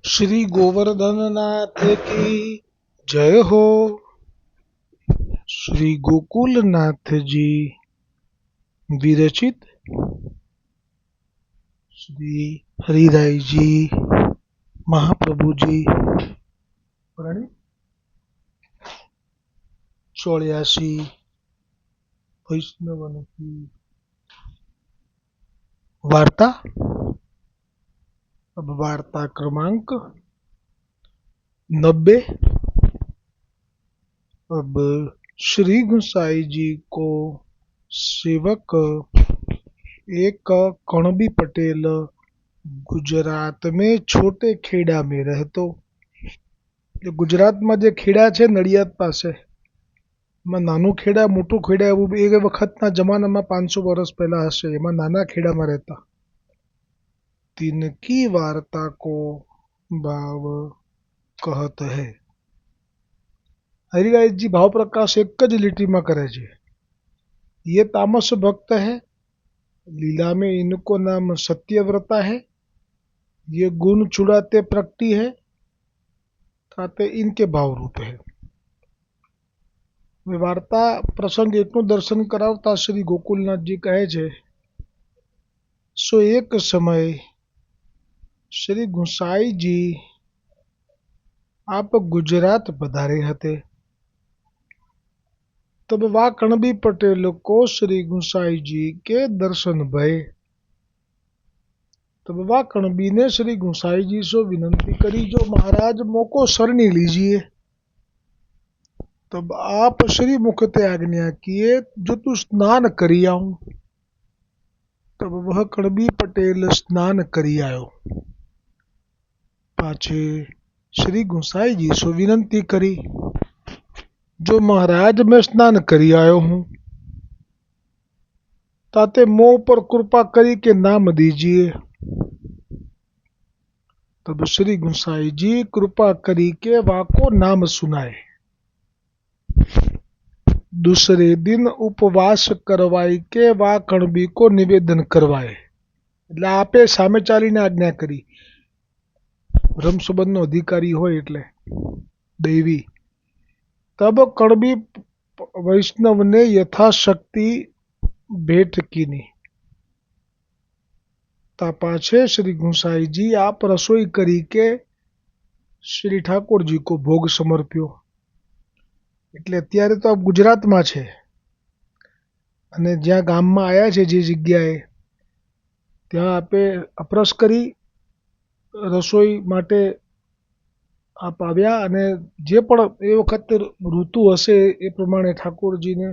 श्री गोवर्धन नाथ की जय हो। श्री गोकुल नाथ जी विरचित श्री हरिराय जी महाप्रभु जी प्रणीत 84 वैष्णवन की वार्ता। अब वार्ता क्रमांक 90। अब श्री गुसाई जी को सेवक एक कणबी पटेल गुजरात में छोटे खेड़ा में रहतो। गुजरात में जे खेड़ा है नड़ियाद पासे नानू खेड़ा मोटू खेड़ा एवं एक वखतना जमाना में 500 वर्ष पहला हशे एमां नाना खेड़ा में रहता। तिनकी वार्ता को भाव कहत है। हरिराय जी भाव प्रकाश एक ज लिटी में करे छे। ये तामस भक्त है, लीला में इनको नाम सत्यव्रता है। ये गुण छुड़ाते प्रकटी है, ताते इनके भाव रूप है। वार्ता प्रसंग एक दर्शन करावता श्री गोकुलनाथ जी कहे छे, सो एक समय श्री गुसाई जी आप गुजरात पधारे हते। तब वा कणबी पटेल को श्री गुसाई जी के दर्शन भये। तब वा कणबी ने श्री गुसाई जी से विनंती करी, जो महाराज मोको शरणी लीजिए। तब आप श्री मुखते आज्ञा किए, जो तू स्नान करी आऊं। तब वह कणबी पटेल स्नान करी आयो। पाछे श्री गुसाई जी से विनंती करी, जो महाराज मैं स्नान करी आयो हूं, ताते मोह पर कृपा करी के नाम दीजिए। तब श्री गुसाई जी कृपा करी के वाको नाम सुनाए। दूसरे दिन उपवास करवाई के वा कणबी को निवेदन करवाए। એટલે આપે સામે ચાલીને આજ્ઞા કરી। બ્રહ્મ સંબંધનો અધિકારી હોય એટલે દૈવી। તબ કણબી વૈષ્ણવને યથાશક્તિ भेंट कीनी। ता पाछे श्री गुसाई जी आप रसोई करी के श्री ठाकुर जी को भोग समर्प्यो। એટલે અત્યારે તો આપ ગુજરાતમાં છે અને જ્યાં ગામમાં આવ્યા છે જે જગ્યાએ ત્યાં આપે અપરસ કરી રસોઈ માટે આપ આવ્યા અને જે પણ એ વખત ઋતુ હશે એ પ્રમાણે ઠાકોરજીને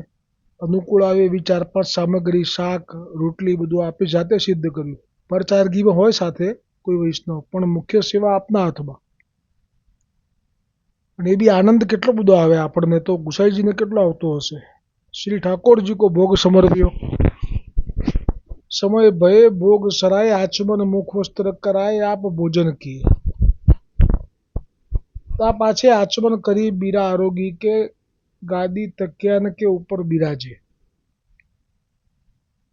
અનુકૂળ આવે એવી 4-5 સામગ્રી શાક રોટલી બધું આપે જાતે સિદ્ધ કર્યું। પરચારગીમાં હોય સાથે કોઈ વૈષ્ણવ, પણ મુખ્ય સેવા આપના હાથમાં। એ બી આનંદ કેટલો બધો આવે આપણને, તો ગુસાઈજીને કેટલો આવતો હશે। श्री ठाकुर जी को भोग समर्प्यो। समय भये भोग सराय, आचमन मुख वस्त्र कराए, आप भोजन किए। ता पाछे आचमन करी बीरा आरोगी के गादी तकियान के ऊपर बिराजे।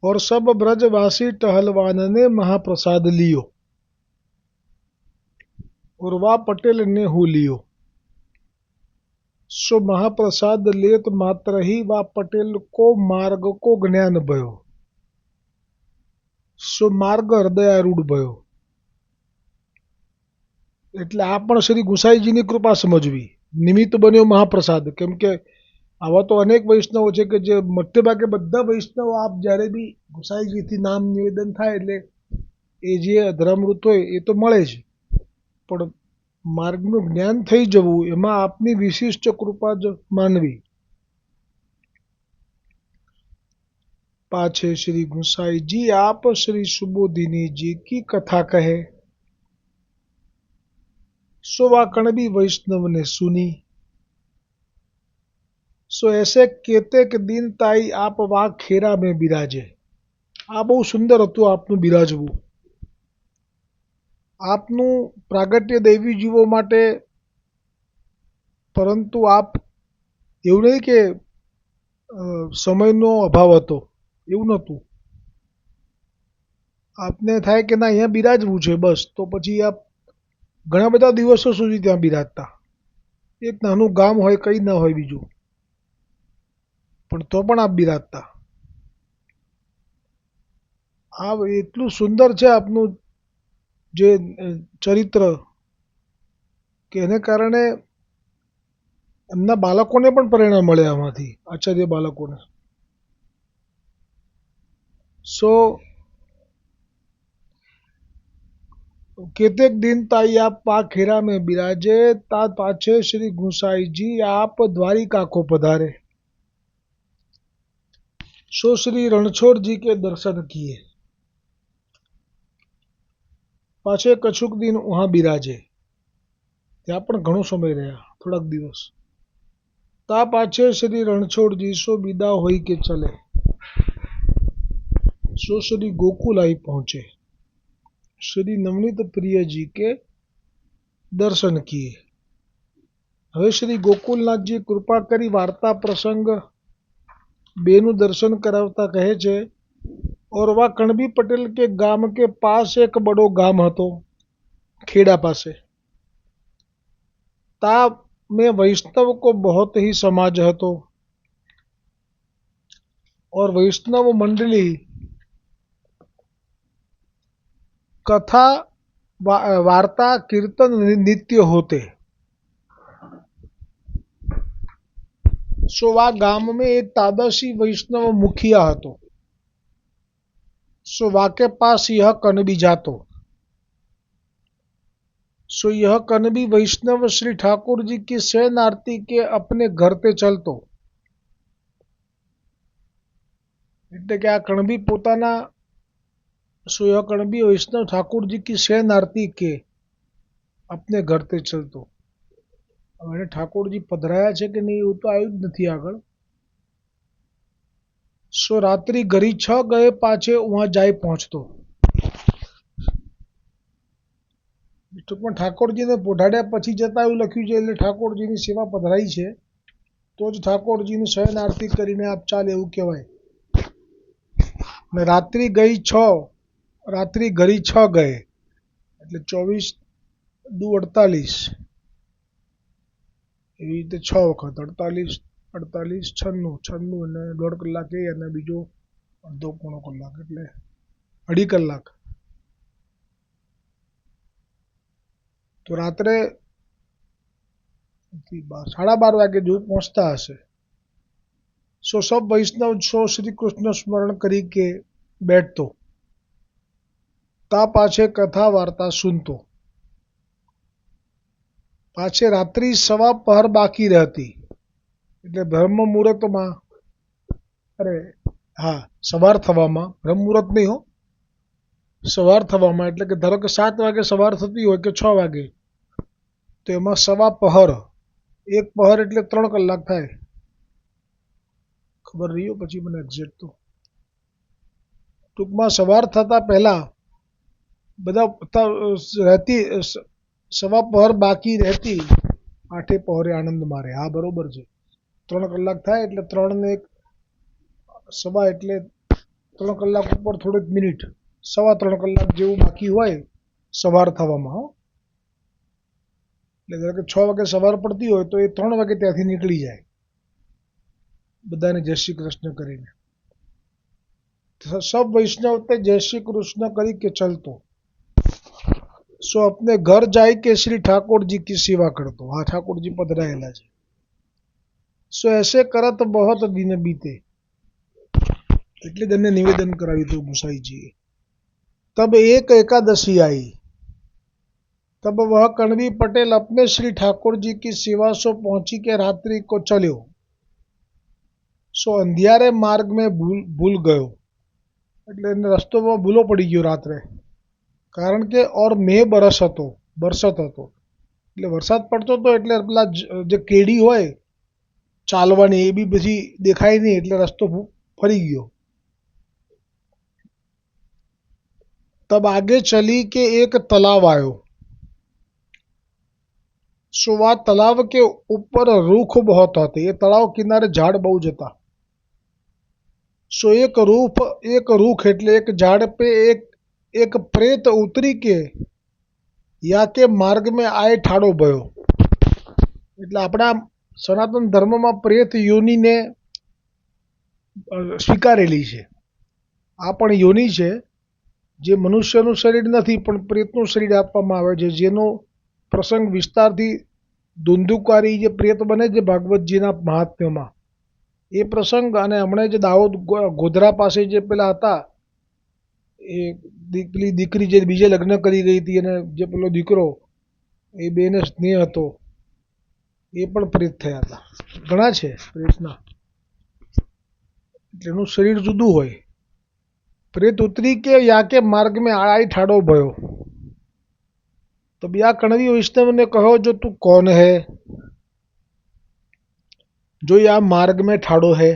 और सब ब्रजवासी टहलवान ने महाप्रसाद लियो और वा पटेल ने हो लियो। सो महाप्रसाद लेत मात्र ही वा पटेल को मार्ग को ज्ञान भयो। सो मार्ग हृदयारूढ़ भयो। એટલે આ પણ શ્રી ગુસાઈજીની કૃપા સમજવી। નિમિત્ત બન્યો મહાપ્રસાદ। કેમ કે આવા તો અનેક વૈષ્ણવો છે કે જે મોટે ભાગે બધા વૈષ્ણવો આપ જ્યારે બી ગુસાઈજીથી નામ નિવેદન થાય એટલે એ જે અધરામૃત હોય એ તો મળે જ, પણ માર્ગનું જ્ઞાન થઈ જવું એમાં આપની વિશિષ્ટ કૃપા જ માનવી। पाछे श्री गुसाई जी आप श्री सुबोधिनी जी की कथा कहे। सो वा कणबी वैष्णव ने सुनी। सो ऐसे केतेक दिन ताई आप वा खेरा में बिराजे। आ बहु सुंदर हतुं आपनु बिराजवुं। आपनु प्रागट्य दैवी जीवो माटे, परंतु आप एवुं नहीं के समयनो अभाव हतो एवुं नहोतुं। आपने थाय के ना अहींया बिराजवुं छे बस, तो पछी आप ઘણા બધા દિવસો સુધી ત્યાં બિરાજતા. એક નાનું ગામ હોય, કંઈ ન હોય બીજું, પણ તો પણ આપ બિરાજતા. આ એટલું સુંદર છે આપનું જે ચરિત્ર કે એને કારણે એમના બાળકોને પણ પ્રેરણા મળે આમાંથી, આચાર્ય બાળકોને. સો केतेक दिन ताई आप पाखेरा में बिराजे, ता पाछे श्री गुसाई जी आप द्वारिका को पधारे, सो श्री रणछोड़ जी के दर्शन किए, पाछे कछुक दिन वहां बिराजे, ત્યાં પણ ઘણો સમય રહ્યા, થોડાક દિવસ. તા પાછે શ્રી રણછોડજી સો વિदा होई के चले, सो श्री गोकुल आई पहुंचे, श्री नवनीत प्रिय जी के दर्शन किए. હવે શ્રી ગોકુલનાથજી કૃપા કરી વાર્તા પ્રસંગ બેનું દર્શન કરાવતા કહે છે, और वह कणबी पटेल के गांव के पास एक बड़ो गांव हतो, खेड़ा पासे. ता में वैष्णव को बहुत ही समाज हतो, और वैष्णव मंडली कथा वार्ता कीर्तन नित्य होते. सो वा गांव में एक तादशी वैष्णव मुखिया हतो, सो वाके पास यह कनबी जातो. सो यह कनबी वैष्णव श्री ठाकुर जी की शयन आरती के अपने घर ते चलतो. એટલે કે આ કણબી પોતાના सो यह कणबी वैष्णव ठाकुर जी की शयन आरती के अपने घर ते चलतो. હવે ઠાકોરજી પધરાયા છે કે નહીં એવું તો આવ્યું જ નથી આગળ. સો રાત્રિ ઘરી 6 ગયે પાછે વહાં જાય પહોંચતો. ટૂંકમાં ઠાકોરજીને પોઢાડ્યા પછી જતા એવું લખ્યું છે, એટલે ઠાકોરજીની સેવા પધરાઈ છે તો જ ઠાકોરજીની શયન આરતી કરીને આપ ચાલે એવું કહેવાય. ને રાત્રિ ગઈ 6, રાત્રિ ઘરી 6 ગયે એટલે 24 દુ 48, એવી રીતે 6 વખત 48, 48, 96, 96 અને 1.5 કલાક એ અને બીજો અડધો પોણો કલાક એટલે 2.5 કલાક. તો રાત્રે 12:30 વાગે જેવું પહોંચતા હશે. सो सब वैष्णव सो श्री कृष्ण स्मरण करी के बैठतो. ता पाछे कथा वार्ता सुनतो. पाछे रात्रि 1:15 बाकी रहती એટલે બ્રહ્મ મુહૂર્તમાં, અરે હા, સવાર થવામાં, બ્રહ્મ મુહૂર્ત નહીં હો, સવાર થવામાં, એટલે કે ધારો કે 7 વાગે સવાર થતી હોય કે 6 વાગે, તો એમાં 1:15, 1 પહર એટલે 3 કલાક થાય. ખબર રહી પછી મને એક્ઝેક્ટ તો. ટૂંકમાં સવાર થતા પહેલા બધા રહેતી 1:15 બાકી રહેતી, 8 પહોરે આનંદ મારે. હા બરોબર છે, 3 કલાક થાય એટલે 3 ને 1 સવા એટલે 3 કલાક ઉપર થોડીક મિનિટ, 3.25 કલાક જેવું બાકી હોય સવાર થવામાં. એટલે ધારો કે 6 વાગે સવાર પડતી હોય તો એ 3 વાગે ત્યાંથી નીકળી જાય બધાને જય શ્રી કૃષ્ણ કરીને. सब वैष्णव ते जय श्री कृष्ण करी के चलतो. सो अपने घर जाई के श्री ठाकुर जी की सेवा करतो. हाँ, ठाकुर जी पधराયેલા છે. सो ऐसे करत बहुत दिन बीते, એટલે જ એમને નિવેદન કરાવ્યું હતું ગુસાઈજીએ. तब एक एकादशी आई, तब वह कणवी पटेल अपने श्री ठाकुर जी की सेवा सो पहुंची के रात्रि को चल्यो. सो अंधियारे मार्ग में भूल गयो, એટલે એને રસ્તો ભૂલો પડી ગયો રાત્રે, કારણ કે ઓર મેં બરસત હતો, એટલે વરસાદ પડતો હતો એટલે પેલા જે કેડી હોય ચાલવાની એ બી પછી દેખાય નહીં, એટલે રસ્તો ફરી ગયો. तब आगे चली के एक तालाब आयो. सो वह तालाब के ऊपर रूख बहुत होते, ये तलाव किनारे झाड़ बहुत जता. सो एक रूख એટલે એક ઝાડ पे एक प्रेत उतरी के યા કે માર્ગ મેં આય ઠાડો ભયો. એટલે આપણા સનાતન ધર્મમાં પ્રેત યોનિને સ્વીકારેલી છે. આ પણ યોનિ છે, જે મનુષ્યનું શરીર નથી પણ પ્રેતનું શરીર આપવામાં આવે છે, જેનો પ્રસંગ વિસ્તારથી ધુંધુકારી જે પ્રેત બને છે ભાગવતજીના મહાત્મ્યમાં, એ પ્રસંગ અને હમણાં જે દાહોદ ગોધરા પાસે જે પેલા હતા, એ પેલી દીકરી જે બીજે લગ્ન કરી ગઈ હતી અને જે પેલો દીકરો એ બેને સ્નેહ હતો, એ પણ પ્રેત થયા હતા. ઘણા છે પ્રેતના, એટલે એનું શરીર જુદું હોય. प्रेत उतरी के या के मार्ग में आय ठाड़ो भयो. तब या कणवी वैष्णव ने कहो जो तू कौन है, जो या मार्ग में ठाड़ो है.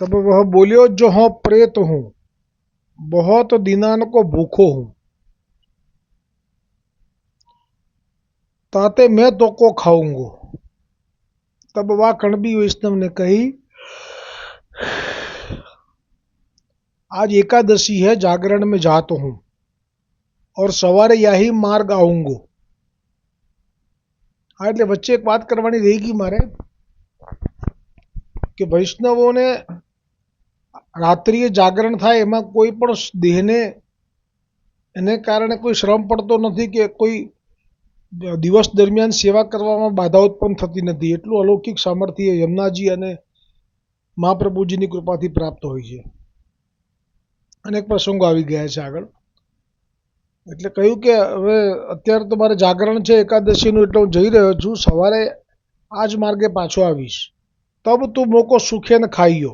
तब वह बोलियो जो हाँ प्रेत हूं, बहुत दिनान को भूखो हूं, ताते मैं तो को खाऊंगो. तब वह कणबी वैष्णव ने कही आज एकादशी है, जागरण में जातो हूं और सवारे यही मार्ग आऊंगो. हाँ, એટલે વચ્ચે એક વાત કરવાની રહી ગઈ મારે કે વૈષ્ણવોને રાત્રિએ જાગરણ થાય એમાં કોઈ પણ દેહને એને કારણે કોઈ શ્રમ પડતો નથી કે કોઈ દિવસ દરમિયાન સેવા કરવામાં બાધા ઉત્પન્ન થતી નથી. એટલું અલૌકિક સામર્થ્ય યમુનાજી અને મહાપ્રભુજીની કૃપાથી પ્રાપ્ત હોય છે. અનેક પ્રસંગો આવી ગયા છે આગળ. એટલે કહ્યું કે હવે અત્યારે તો મારે જાગરણ છે એકાદશીનું, એટલે હું જઈ રહ્યો છું, સવારે આ જ માર્ગે પાછો આવીશ. તબ તું મોકો સુખે ને ખાઈયો.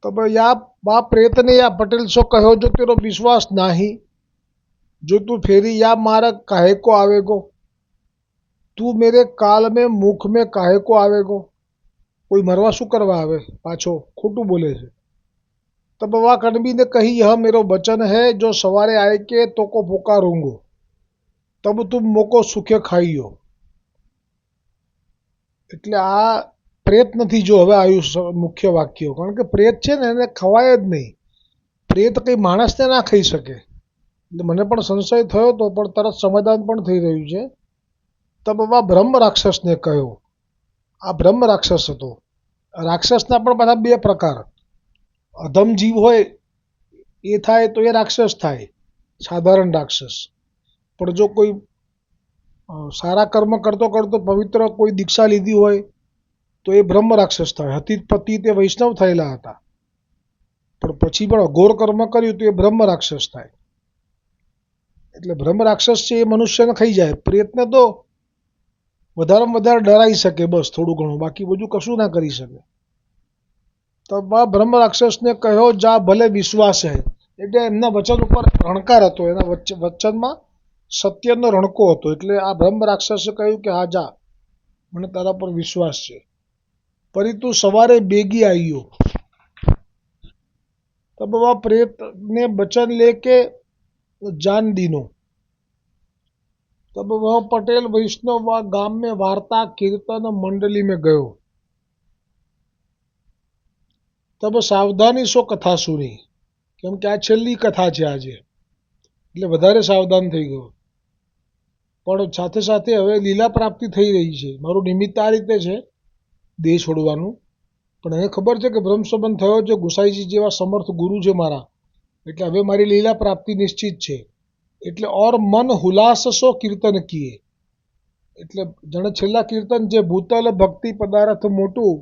तब या बा प्रेत ने या पटेल सो कहो जो तेरो विश्वास नाही, जो तू फेरी या मार्ग काहे को आवेगो, तू मेरे काल में मुख में काहे को आवेगो. कोई मरवा शू करवा आवे पाछो, खोटू बोले છે. तब वह कणबी ने कही यह मेरो वचन है, जो सवारे आए के तो को पुकारूंगो, तब तुम मोको सुखे खाईयो. એટલે આ પ્રેત નથી જો હવે આવ્યું મુખ્ય વાક્ય, કારણ કે પ્રેત છે ને એને ખવાય જ નહીં. પ્રેત કંઈ માણસને ના ખાઈ શકે. એટલે મને પણ સંશય થયો હતો, પણ તરત સમાધાન પણ થઈ રહ્યું છે. તબ આ બ્રહ્મ રાક્ષસને કહ્યો. આ બ્રહ્મ રાક્ષસ હતો. રાક્ષસના પણ બધા બે પ્રકાર. અધમ જીવ હોય એ થાય તો એ રાક્ષસ થાય, સાધારણ રાક્ષસ. પણ જો કોઈ સારા કર્મ કરતો કરતો પવિત્ર કોઈ દીક્ષા લીધી હોય તો એ બ્રહ્મ રાક્ષસ થાય. હતીત પતિ તે વૈષ્ણવ થયેલા હતા, પણ પછી પણ અઘોર કર્મ કર્યું તો એ બ્રહ્મ રાક્ષસ થાય. એટલે બ્રહ્મ રાક્ષસ છે એ મનુષ્યને ખાઈ જાય. પ્રેતને તો વધારેમાં વધારે ડરાઈ શકે, બસ થોડું ઘણું, બાકી બધું કશું ના કરી શકે. તો આ બ્રહ્મ રાક્ષસને કહ્યો જા ભલે વિશ્વાસ હે. એટલે એમના વચન ઉપર રણકાર હતો, એના વચનમાં સત્યનો રણકો હતો. એટલે આ બ્રહ્મ રાક્ષસે કહ્યું કે હા જા, મને તારા પર વિશ્વાસ છે, પરી તું સવારે બેગી આવ્યો. तब वह प्रेत ने वचन लेके जान दीनो. तब वह पटेल वैष्णव व गाम में वार्ता कीर्तन मंडली में गयो. तब सावधानी सो कथा सुनी, કેમ કે આ છેલ્લી કથા છે આજે, એટલે વધારે સાવધાન થઈ ગયો. પણ સાથે સાથે હવે લીલા પ્રાપ્તિ થઈ રહી છે. મારું નિમિત્ત આ રીતે છે દેહ છોડવાનું, પણ એને ખબર છે કે બ્રહ્મ સંબંધ થયો છે, ગુસાઈજી જેવા સમર્થ ગુરુ છે મારા, એટલે હવે મારી લીલા પ્રાપ્તિ નિશ્ચિત છે. એટલે ઓર મન હુલાસ સો કીર્તન કીએ. એટલે જાણે છેલ્લા કીર્તન જે ભૂતલ ભક્તિ પદાર્થ મોટું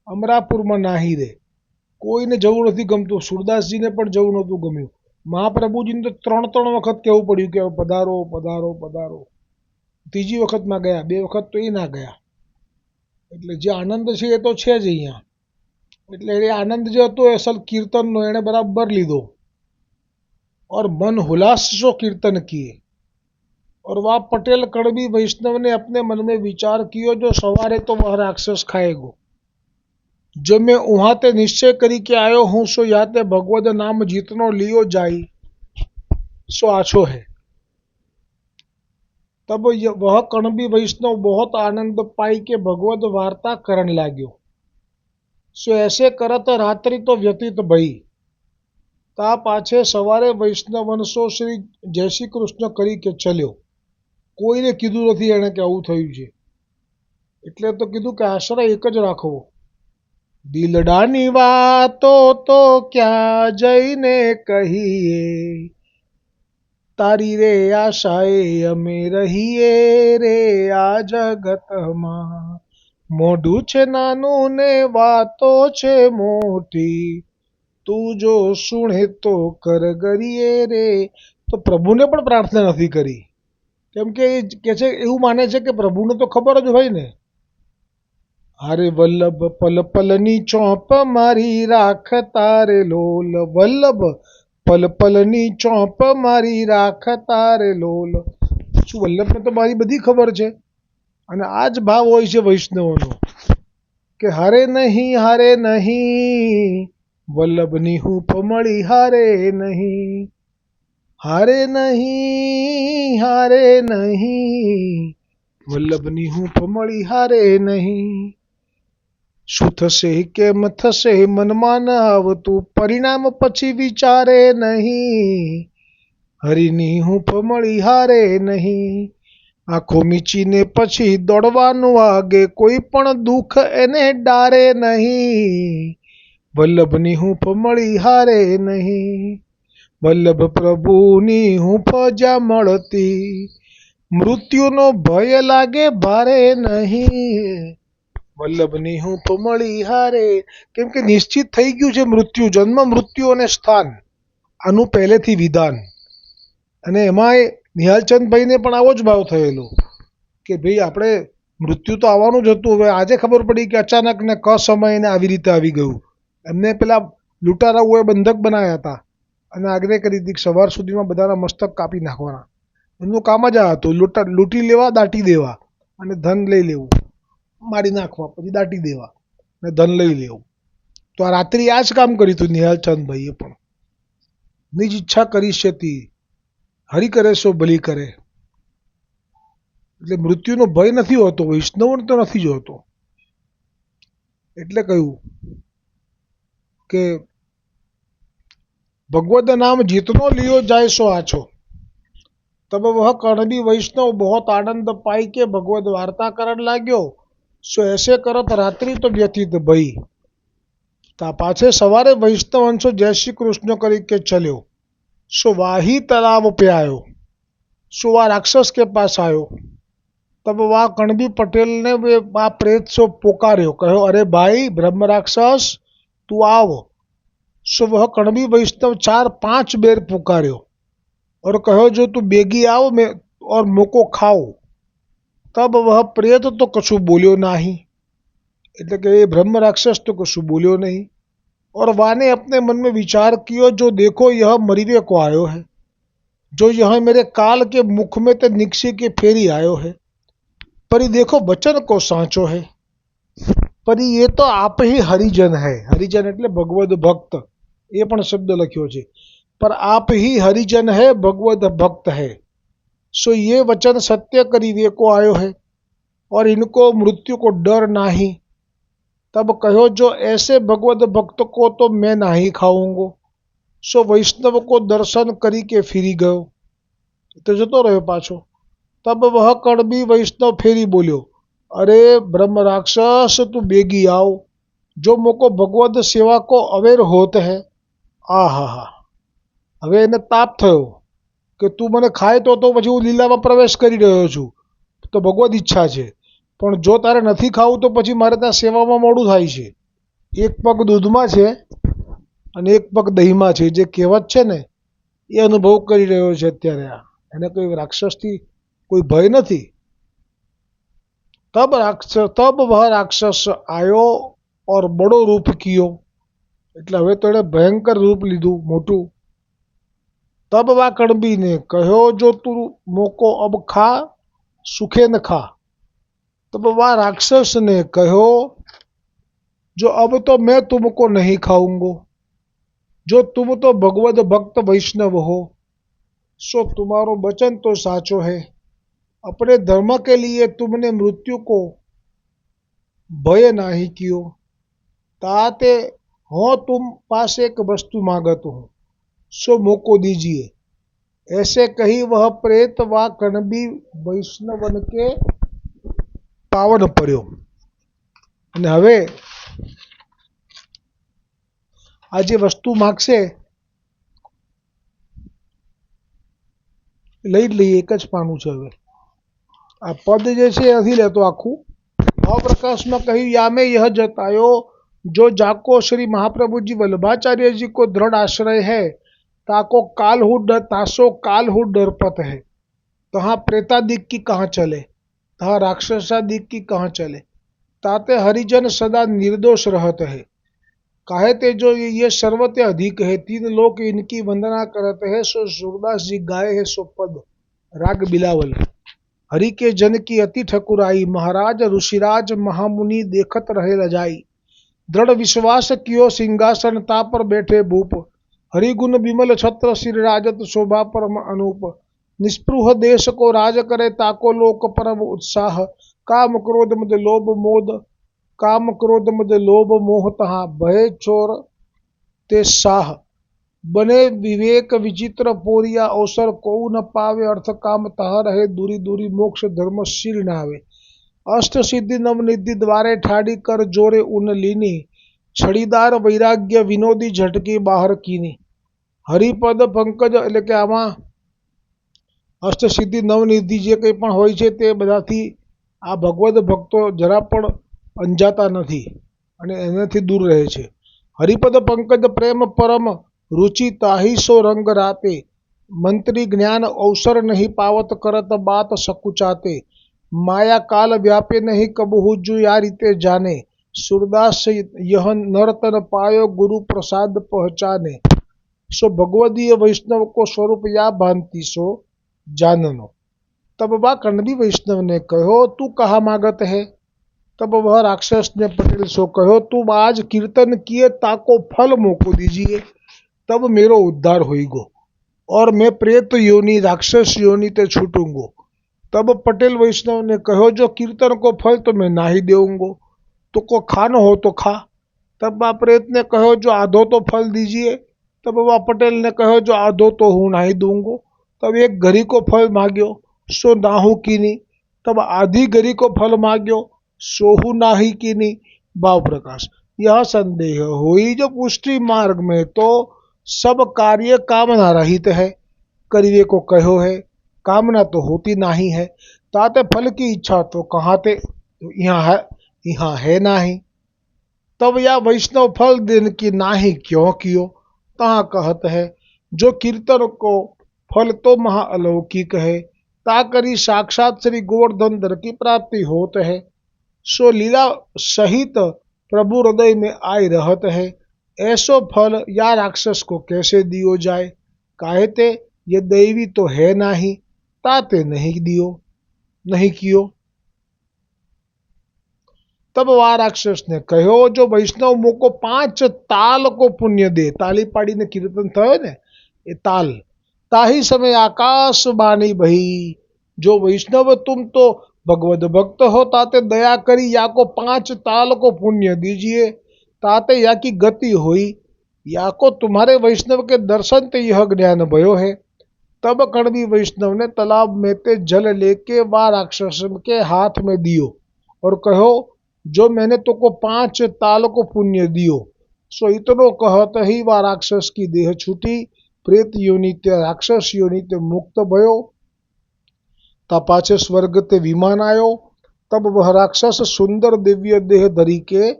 અમરાપુરમાં નાહી રે. કોઈને જવું નથી ગમતું. સુરદાસજીને પણ જવું નહોતું ગમ્યું. મહાપ્રભુજીને તો 3 વખત કહેવું પડ્યું કે પધારો પધારો પધારો. ત્રીજી વખતમાં ગયા, 2 વખત તો એ ના ગયા. એટલે જે આનંદ છે એ તો છે જ અહીંયા. એટલે એ આનંદ જે હતો એ અસલ કીર્તનનો એણે બરાબર લીધો. और मन हुलास सो कीर्तन किए. और वह पटेल कड़बी वैष्णव ने अपने मन में विचार कियो जो सवारे तो वह राक्षस खाएगो, जो मैं वहां ते निश्चय करी के आयो हूं सो याते भगवद नाम जितनो लियो जाई सो आछो है. तब वह कणबी वैष्णव बहुत आनंद पाई के भगवद वार्ता करन लाग्यो. सो ऐसे करत रात्रि तो व्यतीत भई. તા પાછે સવારે વૈષ્ણવંશો શ્રી જય શ્રી કૃષ્ણ કરી કે ચલ્યો. કોઈને કીધું નથી એણે કે આવું થયું છે. એટલે તો કીધું કે આશ્રય એક જ રાખવો. દિલડાની વાતો તો ક્યાં જઈને કહીએ, તારી રે આશાએ અમે રહીએ રે આ જગતમાં. મોઢું છે નાનું ને વાતો છે મોટી, તું જો સુણે તો કર ગરીએ રે. તો પ્રભુને પણ પ્રાર્થના નથી કરી, કેમ કે એ કે છે એવું માને છે કે પ્રભુને તો ખબર જ હોય ને. હારે વલ્લભ પલ પલની ચોંપ મારી રાખ તારે લોલ, વલ્લભ પલ પલની ચોંપ મારી રાખ તારે લોલ. શું વલ્લભને તો મારી બધી ખબર છે. અને આ જ ભાવ હોય છે વૈષ્ણવનો કે હારે નહીં વલ્લભની હૂંફ મળી હારે નહીં, હારે નહીં વલ્લભની હૂંફ મળી હારે નહીં. શું થશે કેમ થશે મનમાં ન આવતું, પરિણામ પછી વિચારે નહીં, હરિની હૂંફ મળી હારે નહીં. આંખો મીચીને પછી દોડવાનું આગે, કોઈ પણ દુઃખ એને ડારે નહીં, વલ્લભની હૂંફ મળી હારે નહીં. વલ્લભ પ્રભુની હૂંફ જ્યાં મળતી, મૃત્યુનો ભય લાગે ભારે નહીં, વલ્લભની હૂંફ મળી હારે. કેમ કે નિશ્ચિત થઈ ગયું છે મૃત્યુ, જન્મ મૃત્યુ અને સ્થાન, આનું પહેલેથી વિધાન. અને એમાંય નિહાલચંદભાઈને પણ આવો જ ભાવ થયેલો કે ભાઈ આપણે મૃત્યુ તો આવવાનું જ હતું, હવે આજે ખબર પડી કે અચાનક ને કસમયને આવી રીતે આવી ગયું. એમને પેલા લૂંટારાઓએ બંધક બનાવ્યા હતા અને આજ્ઞા કરી હતી કે સવાર સુધીમાં બધાના મસ્તક કાપી નાખવાના. એમનું કામ જ આ હતું, લૂંટી લેવા, દાટી દેવા અને ધન લઈ લેવું, મારી નાખવા, પછી દાટી દેવા અને ધન લઈ લેવું. તો આ રાત્રિ આ જ કામ કર્યું હતું નિહાલચંદભાઈએ પણ. નિજ ઈચ્છા કરી શતી, હરી કરે સો ભલી કરે. એટલે મૃત્યુનો ભય નથી હોતો, વૈષ્ણવને તો નથી જ હોતો. એટલે કહ્યું કે ભગવદ નામ જીતનો लियो जाय सो आछो, तब वह कर्णबी वैष्णव बहुत आनंद पाई के भगवद वार्ता करण लाग्यो. सो ऐसे करत रात्रि तो व्यतीत भई. ता पाछे सवारे वैष्णव अंशो जय श्री कृष्ण करी के चल्यो. सो वाही तालाब पे आयो. सो वह राक्षस के पास आयो. तब वह कणबी पटेल ने वे वह प्रेत सो पुकार्यो, कहो अरे भाई ब्रह्म राक्षस तू आव. सो वह कणबी वैष्णव 4-5 बेर पुकार्यो और कहो जो तू बेगी आओ मैं और मोको खाओ. तब वह प्रेत तो कछु बोल्यो नहीं, એટલે કે એ બ્રહ્મ રાક્ષસ તો કશું બોલ્યો નહીં. और वाने अपने मन में विचार कियो, जो देखो यह मरीवे को आयो है, जो यह मेरे काल के मुख में ते निक्षी के फेरी आयो है. परी देखो वचन को सांचो है, परी ये तो आप ही हरिजन है. हरिजन એટલે ભગવદ ભક્ત, એ પણ શબ્દ લખ્યો છે. पर आप ही हरिजन है, भगवद भक्त है. सो ये वचन सत्य करीवे को आयो है और इनको मृत्यु को डर नाही. तब कहो जो ऐसे भगवद भक्त को तो मैं नहीं खाऊंगो. सो वैष्णव को दर्शन करी के फिरी गयो, तो जतो रह्यो पाछो. तब वह कणबी वैष्णव फेरी बोल्यो, अरे ब्रह्म राक्षस तू बेगी आओ, जो मोको भगवद सेवा को अवेर होत है. आ हा हा, હવે એને તાપ થયો કે તું મને ખાય તો પછી હું લીલામાં પ્રવેશ કરી રહ્યો છું, તો ભગવદ ઈચ્છા છે. પણ જો તારે નથી ખાવું તો પછી મારે ત્યાં સેવામાં મોડું થાય છે. એક પગ દૂધમાં છે અને એક પગ દહીંમાં છે, જે કહેવત છે ને એ અનુભવ કરી રહ્યો છે અત્યારે. આ એને કોઈ રાક્ષસથી કોઈ ભય નથી. તબ વહ રાક્ષસ આયો और बड़ो रूप कियो. એટલે હવે તો એણે ભયંકર રૂપ લીધું, મોટું. तब वा कणबी ने कहो जो तू मोको अब खा, सुखे न खा. तब वा राक्षस ने कहो जो अब तो मैं तुमको नहीं खाऊंगो, जो तुम तो भगवद भक्त वैष्णव हो, सो तुम्हारो वचन तो साचो है. अपने धर्म के लिए तुमने मृत्यु को भय नहीं कियो. ताते हो तुम पास एक वस्तु मांगत हूँ. सो मोको दीजिए। ऐसे कही वह प्रेत वा कणबी वैष्णवन के પાવન પડ્યો। અને હવે આ જે વસ્તુ માગશે લઈ જ લઈએ, એક જ પાનું છે। હવે આ પદ જે છે નથી લેતો આખું। ભાવપ્રકાશમાં કહ્યું યામે यह जतायो जो जाको श्री महाप्रभु जी वल्लभाचार्य जी को दृढ़ आश्रय है ताको तासो कालहू डरपत है। तहाँ प्रेतादिक की कहाँ चले, तहाँ राक्षसादिक की कहाँ चले। ताते हरिजन सदा निर्दोष रहत है। काहे ते जो ये सर्वते अधिक है, तीन लोग इनकी वंदना करत है। सो सूरदास जी गाए है सो पद राग बिलावल। हरि के जन की अति ठकुराई, महाराज ऋषिराज महामुनि देखत रहे लजाई। दृढ़ विश्वास कियो सिंहासन ता पर बैठे भूप। हरिगुण विमल छत्र श्री राजत शोभा परम अनूप। निस्पृह देश को राज करे ताको लोक परम उत्साह। काम क्रोध मद लोभ मोद, काम क्रोध मद लोभ मोह तहाँ भय चोर ते साह। बने विवेक विचित्र पोरिया अवसर को न पावे। अर्थ काम तह रहे दूरी दूरी मोक्ष धर्म शील नावे। अष्ट सिद्धि नवनिधि द्वारे ठाड़ी कर जोरे उन लीनी। छड़ीदार वैराग्य विनोदी झटकी बाहर कीनी। हरिपद पंकज એટલે કે આમાં અષ્ટસિદ્ધિ નવનિધિ જે કંઈ પણ હોય છે તે બધાથી આ ભગવદ ભક્તો જરા પણ અંજાતા નથી અને એનાથી દૂર રહે છે। હરિપદ પંકજ પ્રેમ પરમ रुचि ताही सो रंग राते। मंत्री ज्ञान अवसर नहीं पावत करत बात सकुचाते। माया काल व्यापे नहीं कबहू जु यारिते जाने। सूरदास यह नर्तन पायो गुरु प्रसाद पहचाने। सो भगवदीय वैष्णव को स्वरूप या भांति सो जाननो। तब वह कणबी वैष्णव ने कहो तू कहा मागत है। तब वह राक्षस ने पटेल सो कहो तू आज कीर्तन किए ताको फल मोको दीजिए, तब मेरो उद्धार होइगो और मैं प्रेत योनि राक्षस योनि ते छूटूंगो। तब पटेल वैष्णव ने कहो जो कीर्तन को फल तो मैं ना ही देऊंगो, तो को खानो हो तो खा। तब वह प्रेत ने कहो जो आधो तो फल दीजिए। तब वह पटेल ने कहो जो आधो तो हूँ ना ही दूंगो। तब एक घड़ी को फल मांग्यो सो नाहू कीनी। तब आधी घड़ी को फल मांग्यो सोहू नाही कीनी। भाव प्रकाश यह संदेह हुई जो पुष्टि मार्ग में तो सब कार्य कामना रहित है। करिए को कहो है कामना तो होती नहीं है। ताते फल की इच्छा तो कहाँ ते यहाँ है नाही। तब या वैष्णव फल देन की नाही क्यों कियो। तहाँ कहत है जो कीर्तन को फल तो महाअलौकिक है। ता करी साक्षात श्री गोवर्धन धर की प्राप्ति होत है। सो लीला सहित प्रभु हृदय में आय रहत है। ऐसो फल या राक्षस को कैसे दियो जाए। काहेते ये दैवी तो है नाही, ताते नहीं दियो नहीं कियो। तब वह राक्षस ने कहो जो वैष्णव मोको 5 ताल को पुण्य दे। ताली पाड़ी ने कीर्तन थयो ने ए ताल। ताही समय आकाश बानी भई। जो वैष्णव तुम तो भगवद भक्त हो, ताते दया करी या को 5 ताल को पुण्य दीजिए। ताते या की गति हुई। या को तुम्हारे वैष्णव के दर्शन ते यह ज्ञान भयो है। तब कणबी वैष्णव ने तालाब में ते जल लेके वह राक्षस के हाथ में दियो और कहो जो मैंने तुमको 5 ताल को पुण्य दियो। सो इतनो कहत ही वह राक्षस की देह छूटी। प्रेत योनि ते राक्षस योनि ते मुक्त भयो। ता पाछे स्वर्ग ते विमान आयो। तब वह राक्षस सुंदर दिव्य देह धरी के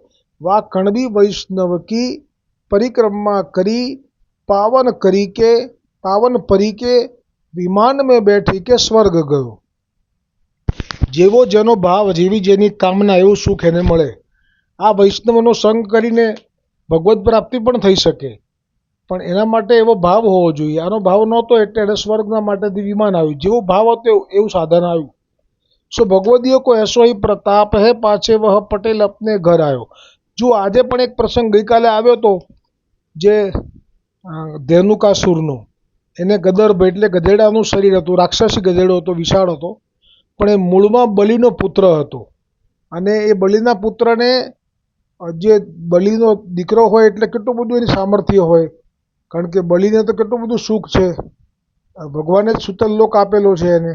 वह कणबी वैष्णव की परिक्रमा करी पावन परी के विमान में बैठी के स्वर्ग गयो। जेवो जेनो भाव जेवी जेनी कामना एवं सुख एने मळे। आ वैष्णवनो संग करीने भगवत प्राप्ति पण थई शके, पण एना माटे एवो भाव होवो जोईए। आनो भाव नहोतो એટલે એને સ્વર્ગના માટેથી વિમાન આવ્યું। જેવો ભાવ હતો એવું સાધન આવ્યું। सो भगवदियों को ऐसो ही प्रताप है। पाछे वह पटेल अपने घर आयो। जो આજે પણ એક પ્રસંગ ગઈકાલે આવ્યો તો જે ધેનુકાસુરનો એને ગદર્ભ એટલે ગધેડાનું શરીર હતું। રાક્ષસી ગધેડો હતો, વિશાળ હતો, પણ એ મૂળમાં બલિનો પુત્ર હતો અને એ બલિના પુત્રને જે બલિનો દીકરો હોય એટલે કેટલું બધું એની સામર્થ્ય હોય કારણ કે બલિને તો કેટલું બધું સુખ છે, ભગવાને જ સુતલ લોક આપેલો છે એને.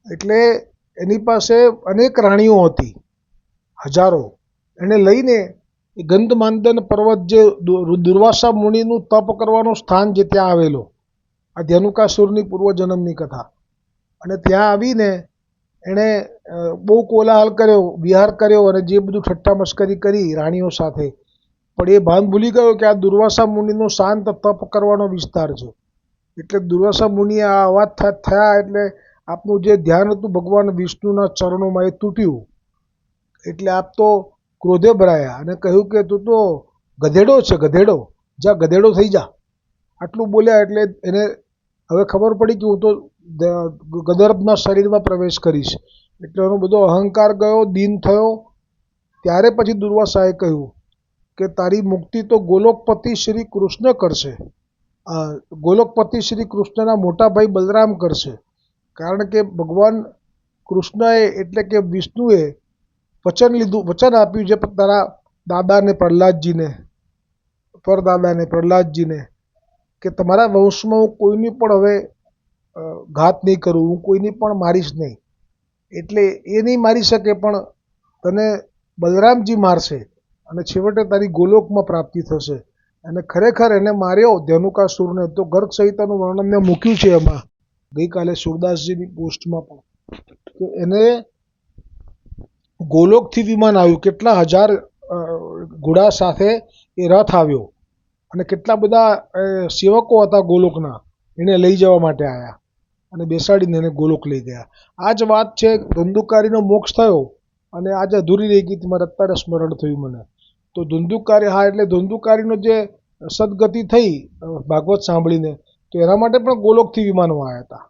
એટલે એની પાસે અનેક રાણીઓ હતી, હજારો. એને લઈને એ ગંધમાંદન પર્વત, જે દુર્વાસા મુનિનું તપ કરવાનું સ્થાન જે ત્યાં આવેલો, આ ધેનુકાસુરની પૂર્વજન્મની કથા. અને ત્યાં આવીને એણે બહુ કોલાહલ કર્યો, વિહાર કર્યો અને જે બધું ઠટ્ઠા મસ્કરી કરી રાણીઓ સાથે. પણ એ ભાન ભૂલી ગયો કે આ દુર્વાસા મુનિનો શાંત તપ કરવાનો વિસ્તાર છે. એટલે દુર્વાસા મુનિએ આ અવાજ થયા એટલે આપનું જે ધ્યાન હતું ભગવાન વિષ્ણુના ચરણોમાં એ તૂટ્યું. એટલે આપ તો ક્રોધે ભરાયા અને કહ્યું કે તું તો ગધેડો છે, ગધેડો, જા ગધેડો થઈ જા. આટલું બોલ્યા એટલે એને હવે ખબર પડી કે હું તો ગદર્ભના શરીરમાં પ્રવેશ કરીશ. એટલે એનો બધો અહંકાર ગયો, દીન થયો. ત્યારે પછી દુર્વાસાએ કહ્યું કે તારી મુક્તિ તો ગોલોકપતિ શ્રી કૃષ્ણ કરશે, ગોલોકપતિ શ્રી કૃષ્ણના મોટા ભાઈ બલરામ કરશે. કારણ કે ભગવાન કૃષ્ણએ એટલે કે વિષ્ણુએ વચન આપ્યું છે તારા દાદાને પ્રહલાદજીને, પરદાદાને પ્રહલાદજીને, કે તમારા વંશમાં હું કોઈની પણ હવે ઘાત નહીં કરું, હું કોઈની પણ મારીશ નહીં. એટલે એ નહીં મારી શકે પણ તને બલરામજી મારશે અને છેવટે તારી ગોલોકમાં પ્રાપ્તિ થશે. અને ખરેખર એને માર્યો ધેનુકાસુરને તો ગર્ગ સંહિતાનું વર્ણન મેં મૂક્યું છે એમાં ગઈકાલે સુરદાસજીની પોસ્ટમાં પણ, કે એને ગોલોકથી વિમાન આવ્યું, કેટલા હજાર ઘોડા સાથે એ રથ આવ્યો અને કેટલા બધા સેવકો હતા ગોલોકના, એને લઈ જવા માટે આવ્યા અને બેસાડીને એને ગોલોક લઈ ગયા. આ જ વાત છે, ધંધુકારીનો મોક્ષ થયો અને આજે અધૂરી રહી ગઈ, મારે અત્યારે સ્મરણ થયું મને. તો ધંધુકારી, હા, એટલે ધંધુકારીનો જે સદગતિ થઈ ભાગવત સાંભળીને, તો એના માટે પણ ગોલોકથી વિમાનો આવ્યા હતા.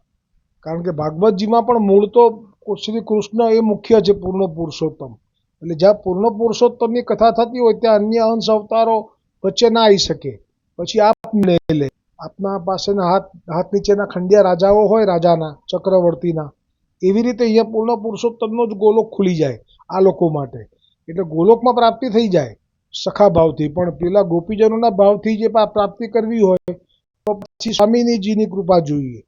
કારણ કે ભાગવતજીમાં પણ મૂળ તો શ્રી કૃષ્ણ એ મુખ્ય છે, પૂર્ણ પુરુષોત્તમ. એટલે જ્યાં પૂર્ણ પુરુષોત્તમની કથા થતી હોય ત્યાં અન્ય અંશ અવતારો વચ્ચે ના આવી શકે. પછી આપ લે, આપના પાસેના હાથ નીચેના ખંડિયા રાજાઓ હોય, રાજાના ચક્રવર્તીના, એવી રીતે અહીંયા પૂર્ણ પુરુષોત્તમનો જ ગોલોક ખુલી જાય આ લોકો માટે. એટલે ગોલોકમાં પ્રાપ્તિ થઈ જાય સખા ભાવથી. પણ પેલા ગોપીજનોના ભાવથી જે પ્રાપ્તિ કરવી હોય તો પછી સ્વામિનીજીની કૃપા જોઈએ.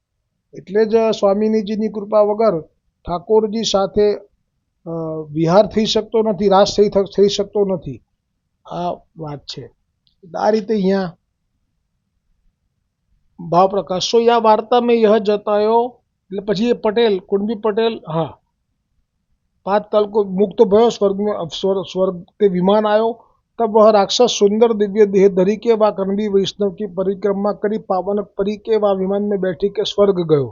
એટલે જ સ્વામિનીજીની કૃપા વગર ઠાકોરજી સાથે વિહાર થઈ શકતો નથી, રાસ થઈ શકતો નથી. આ વાત છે. આ રીતે અહીંયા ભાવ પ્રકાશ. સો યા વાર્તા में यह जतायो, એટલે પછી એ પટેલ, કુંડબી પટેલ, હા, 5 ताल को मुक्त भयो, स्वर्ग के विमान आयो. तब वह राक्षस सुंदर दिव्य देह धरी के वा कणबी वैष्णव की परिक्रमा કરી પાવન પરી કે વા વિમાન में बैठी के स्वर्ग ગયો.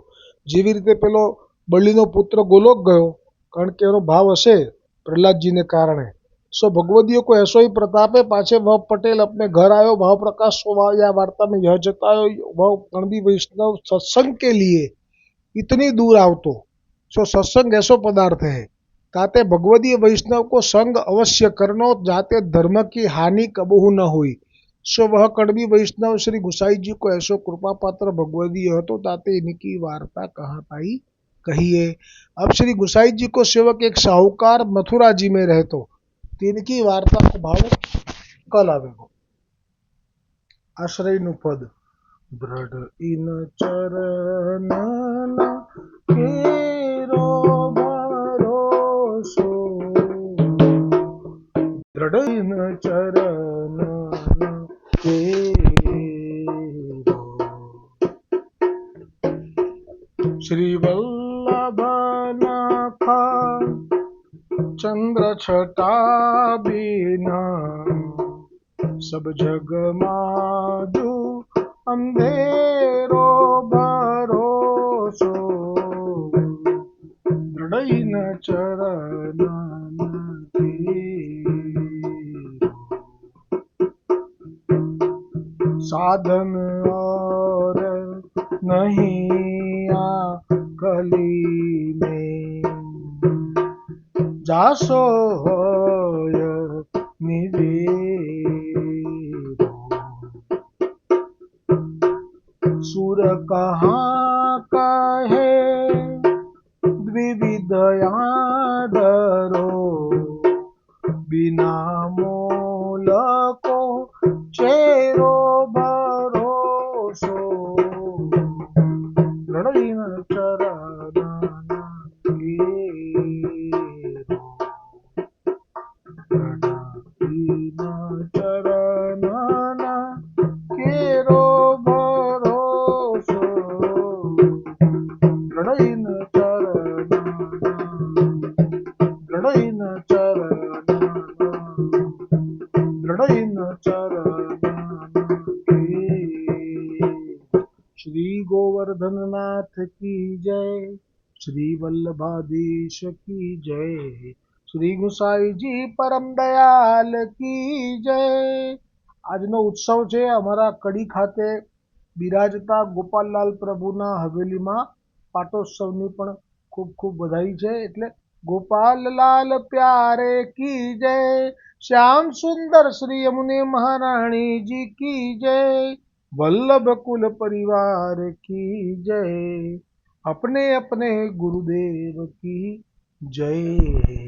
જેવી રીતે પેલો બલિનો પુત્ર ગોલોક ગયો, કારણ કે એનો ભાવ હશે પ્રહલાદજીને કારણે. सो भगवदियों को ऐसो ही प्रताप है, पाछे वह पटेल अपने घर आयो. भाव प्रकाश या वार्ता में यह जतायो, वह कणबी वैष्णव सत्संग के लिए इतनी दूर आवतो. सो सत्संग ऐसो पदार्थ है, ताते भगवदीय वैष्णव को संग अवश्य करनो, जाते धर्म की हानि कबहू न हुई. सो वह कड़बी वैष्णव श्री गुसाई जी को ऐसो कृपा पात्र भगवदीय હતો, ताते इनकी वार्ता कहाँ पाई कहिए. अब श्री गुसाई जी को सेवक एक साहूकार मथुरा जी में रहतो, तिनकी वार्ता को भाव कल आवेगो. आश्रयનું પદ દ્રઢ ઇન ચરણ કેરો ભરોસો, દ્રઢ ઇન ચરણ કેરો. શ્રી વલ્લભનાથા चंद्र छटा बिना सब जग माजू अंधेरो भरोसो, दृढ़ न चरण साधन और नहीं आ कली में, जासो होय निवेदो. सुर कहाँ कहे द्विविधया धरो, बिना मोल को चेरो भरो. ચરણના કેરો ભરોસો લડાઈન શ્રી ગોવર્ધનનાથ કી જય, શ્રી વલ્લભાધીશ કી જય, શ્રી ગુસાઈજી પરમ દયાલ કી જય. આજનો ઉત્સવ છે અમારા કડી ખાતે બિરાજતા ગોપાલલાલ પ્રભુના હવેલીમાં પાટોત્સવની પણ ખૂબ ખૂબ વધાઈ છે. એટલે ગોપાલલાલ પ્યારે કી જય, શ્યામ સુંદર શ્રી યमुने महारानी जी की जय, वल्लभ कुल परिवार की जय, अपने अपने गुरुदेव की जय.